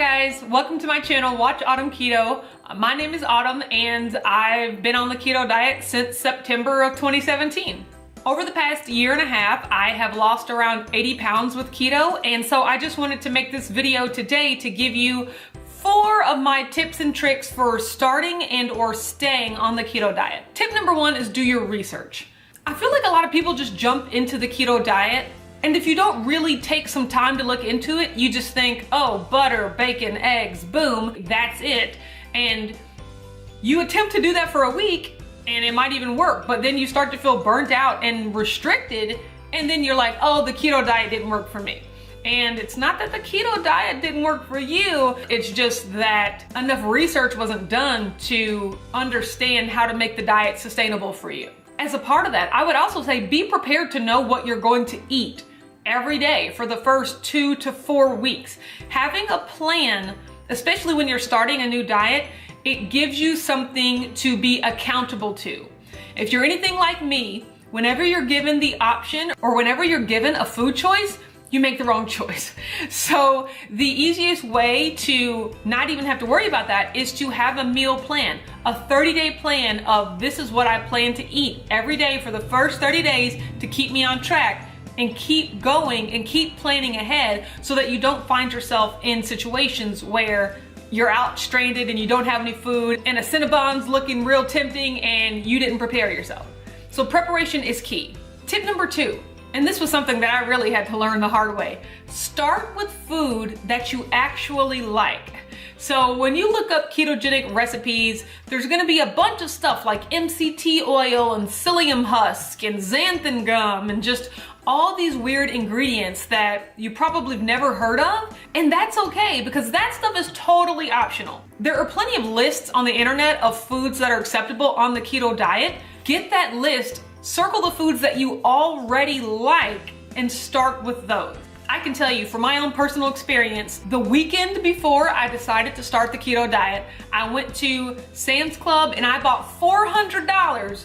guys, welcome to my channel, Watch Autumn Keto. My name is Autumn and I've been on the keto diet since September of 2017. Over the past year and a half, I have lost around 80 pounds with keto, and so I just wanted to make this video today to give you 4 of my tips and tricks for starting and or staying on the keto diet. Tip number 1 is do your research. I feel like a lot of people just jump into the keto diet, and if you don't really take some time to look into it, you just think, oh, butter, bacon, eggs, boom, that's it. And you attempt to do that for a week and it might even work, but then you start to feel burnt out and restricted, and then you're like, oh, the keto diet didn't work for me. And it's not that the keto diet didn't work for you, it's just that enough research wasn't done to understand how to make the diet sustainable for you. As a part of that, I would also say be prepared to know what you're going to eat every day for the first 2 to 4 weeks. Having a plan, especially when you're starting a new diet, it gives you something to be accountable to. If you're anything like me, whenever you're given the option or whenever you're given a food choice, you make the wrong choice. So the easiest way to not even have to worry about that is to have a meal plan, a 30-day plan of this is what I plan to eat every day for the first 30 days to keep me on track, and keep going and keep planning ahead so that you don't find yourself in situations where you're out stranded and you don't have any food and a Cinnabon's looking real tempting and you didn't prepare yourself. So preparation is key. Tip number 2, and this was something that I really had to learn the hard way. Start with food that you actually like. So when you look up ketogenic recipes, there's gonna be a bunch of stuff like MCT oil and psyllium husk and xanthan gum and just all these weird ingredients that you probably have never heard of. And that's okay, because that stuff is totally optional. There are plenty of lists on the internet of foods that are acceptable on the keto diet. Get that list, circle the foods that you already like, and start with those. I can tell you from my own personal experience, the weekend before I decided to start the keto diet, I went to Sam's Club and I bought $400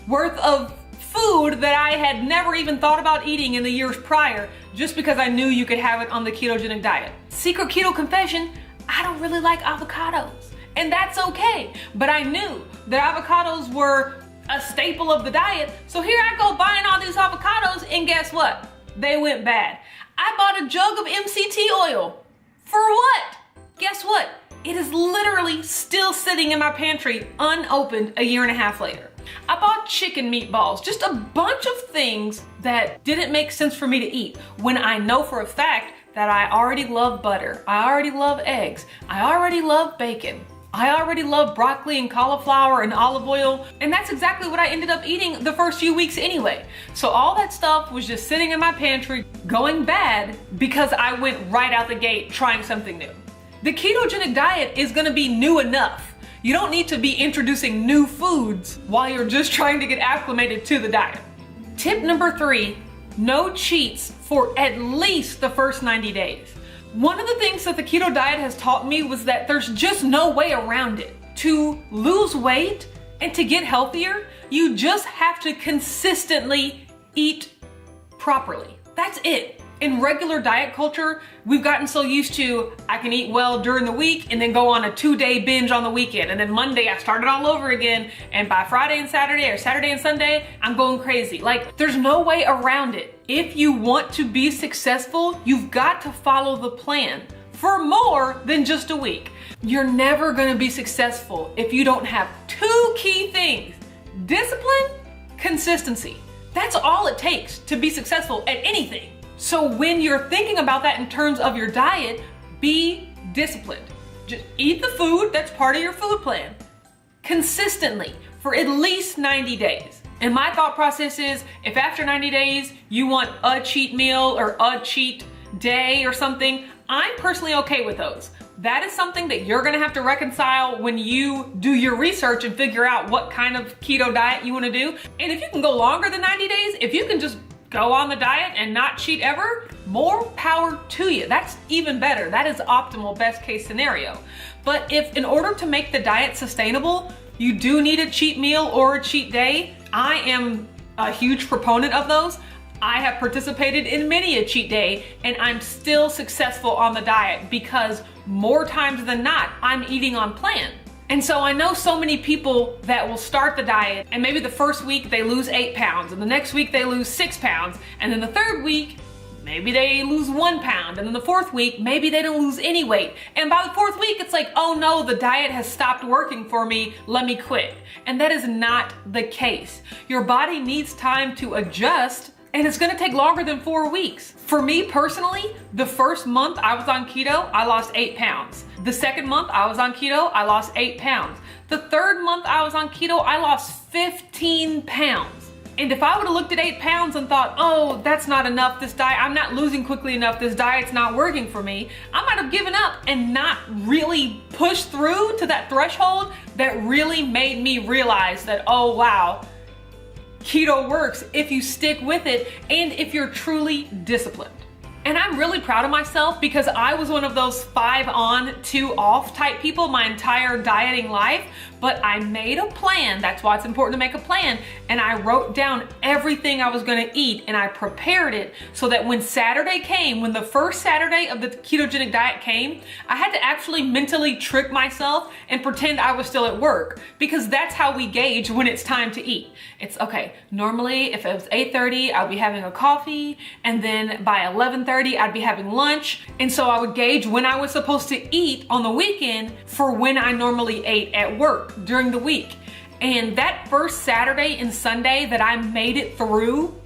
worth of food that I had never even thought about eating in the years prior, just because I knew you could have it on the ketogenic diet. Secret keto confession, I don't really like avocados, and that's okay. But I knew that avocados were a staple of the diet, so here I go buying all these avocados, and guess what? They went bad. I bought a jug of MCT oil. For what? Guess what? It is literally still sitting in my pantry unopened a year and a half later. I bought chicken meatballs, just a bunch of things that didn't make sense for me to eat when I know for a fact that I already love butter, I already love eggs, I already love bacon, I already love broccoli and cauliflower and olive oil, and that's exactly what I ended up eating the first few weeks anyway. So all that stuff was just sitting in my pantry going bad because I went right out the gate trying something new. The ketogenic diet is gonna be new enough. You don't need to be introducing new foods while you're just trying to get acclimated to the diet. Tip number 3, no cheats for at least the first 90 days. One of the things that the keto diet has taught me was that there's just no way around it. To lose weight and to get healthier, you just have to consistently eat properly. That's it. In regular diet culture, we've gotten so used to, I can eat well during the week and then go on a 2-day binge on the weekend. And then Monday I start it all over again. And by Friday and Saturday or Saturday and Sunday, I'm going crazy. Like, there's no way around it. If you want to be successful, you've got to follow the plan for more than just a week. You're never gonna be successful if you don't have 2 key things: discipline, consistency. That's all it takes to be successful at anything. So when you're thinking about that in terms of your diet, be disciplined. Just eat the food that's part of your food plan consistently for at least 90 days. And my thought process is, if after 90 days you want a cheat meal or a cheat day or something, I'm personally okay with those. That is something that you're gonna have to reconcile when you do your research and figure out what kind of keto diet you wanna do. And if you can go longer than 90 days, if you can just go on the diet and not cheat ever, more power to you. That's even better. That is optimal, best case scenario. But if in order to make the diet sustainable, you do need a cheat meal or a cheat day, I am a huge proponent of those. I have participated in many a cheat day and I'm still successful on the diet because more times than not, I'm eating on plan. And so I know so many people that will start the diet and maybe the first week they lose 8 pounds and the next week they lose 6 pounds and then the third week maybe they lose 1 pound and then the fourth week maybe they don't lose any weight. And by the fourth week it's like, oh no, the diet has stopped working for me, let me quit. And that is not the case. Your body needs time to adjust and it's gonna take longer than 4 weeks. For me personally, the first month I was on keto, I lost 8 pounds. The second month I was on keto, I lost 8 pounds. The third month I was on keto, I lost 15 pounds. And if I would have looked at 8 pounds and thought, oh, that's not enough, this diet, I'm not losing quickly enough, this diet's not working for me, I might have given up and not really pushed through to that threshold that really made me realize that, oh wow, keto works if you stick with it and if you're truly disciplined. And I'm really proud of myself because I was one of those 5 on, 2 off type people my entire dieting life, but I made a plan. That's why it's important to make a plan. And I wrote down everything I was gonna eat and I prepared it so that when Saturday came, when the first Saturday of the ketogenic diet came, I had to actually mentally trick myself and pretend I was still at work because that's how we gauge when it's time to eat. It's okay, normally if it was 8:30, I'd be having a coffee and then by 11:30, I'd be having lunch. And so I would gauge when I was supposed to eat on the weekend for when I normally ate at work during the week. And that first Saturday and Sunday that I made it through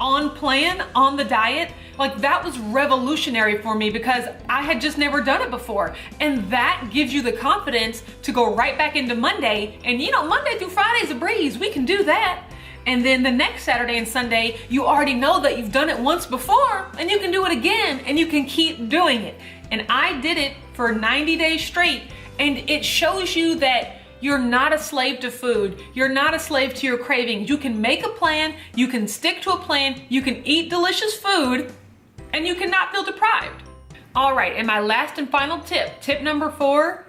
on plan, on the diet, like that was revolutionary for me because I had just never done it before. And that gives you the confidence to go right back into Monday. And you know, Monday through Friday's a breeze, we can do that. And then the next Saturday and Sunday, you already know that you've done it once before and you can do it again and you can keep doing it. And I did it for 90 days straight. And it shows you that you're not a slave to food. You're not a slave to your cravings. You can make a plan, you can stick to a plan, you can eat delicious food, and you cannot feel deprived. All right, and my last and final tip number 4,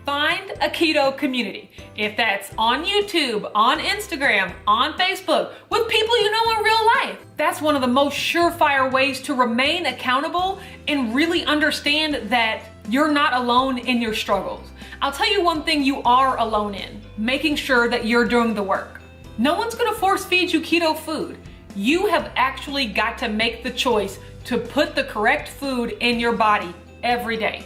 find a keto community. If that's on YouTube, on Instagram, on Facebook, with people you know in real life. That's one of the most surefire ways to remain accountable and really understand that you're not alone in your struggles. I'll tell you one thing you are alone in, making sure that you're doing the work. No one's gonna force feed you keto food. You have actually got to make the choice to put the correct food in your body every day.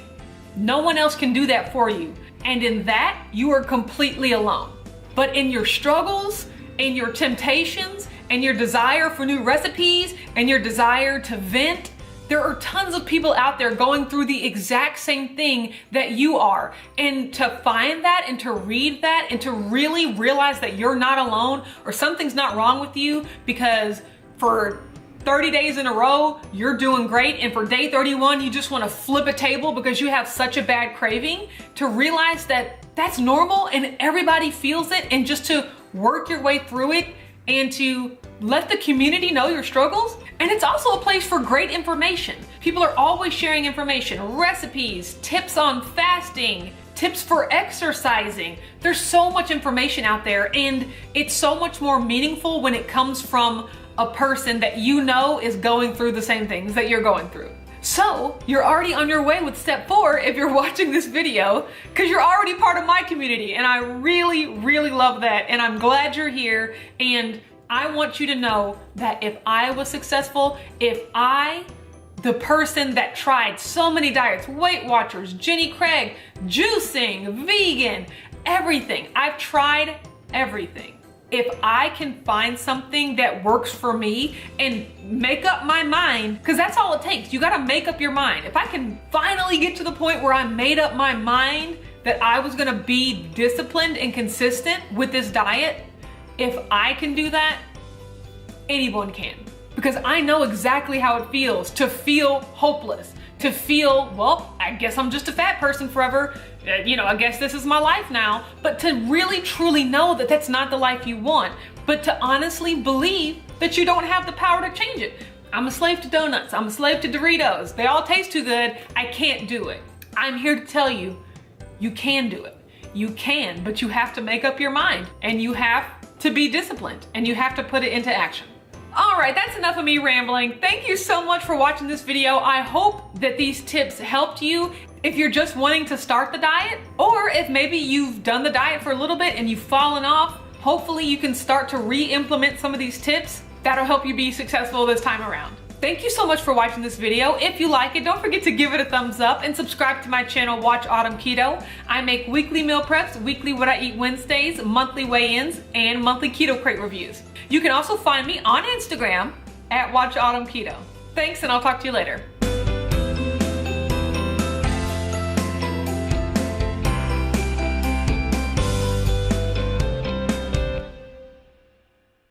No one else can do that for you. And in that, you are completely alone. But in your struggles, in your temptations, and your desire for new recipes, and your desire to vent, there are tons of people out there going through the exact same thing that you are. And to find that and to read that and to really realize that you're not alone or something's not wrong with you because for 30 days in a row, you're doing great. And for day 31, you just want to flip a table because you have such a bad craving, to realize that that's normal and everybody feels it, and just to work your way through it and to let the community know your struggles. And it's also a place for great information. People are always sharing information, recipes, tips on fasting, tips for exercising. There's so much information out there, and it's so much more meaningful when it comes from a person that you know is going through the same things that you're going through. So you're already on your way with step 4 if you're watching this video, because you're already part of my community, and I really, really love that. And I'm glad you're here. And I want you to know that if I was successful, if I, the person that tried so many diets, Weight Watchers, Jenny Craig, juicing, vegan, everything, I've tried everything. If I can find something that works for me and make up my mind, because that's all it takes. You got to make up your mind. If I can finally get to the point where I made up my mind that I was going to be disciplined and consistent with this diet, if I can do that, anyone can. Because I know exactly how it feels to feel hopeless, to feel, well, I guess I'm just a fat person forever. I guess this is my life now. But to really truly know that that's not the life you want, but to honestly believe that you don't have the power to change it. I'm a slave to donuts. I'm a slave to Doritos. They all taste too good. I can't do it. I'm here to tell you, you can do it. You can, but you have to make up your mind, and you have to be disciplined, and you have to put it into action. All right, that's enough of me rambling. Thank you so much for watching this video. I hope that these tips helped you if you're just wanting to start the diet, or if maybe you've done the diet for a little bit and you've fallen off. Hopefully you can start to re-implement some of these tips that'll help you be successful this time around. Thank you so much for watching this video. If you like it, don't forget to give it a thumbs up and subscribe to my channel, Watch Autumn Keto. I make weekly meal preps, weekly what I eat Wednesdays, monthly weigh-ins, and monthly keto crate reviews. You can also find me on Instagram at Watch Autumn Keto. Thanks, and I'll talk to you later.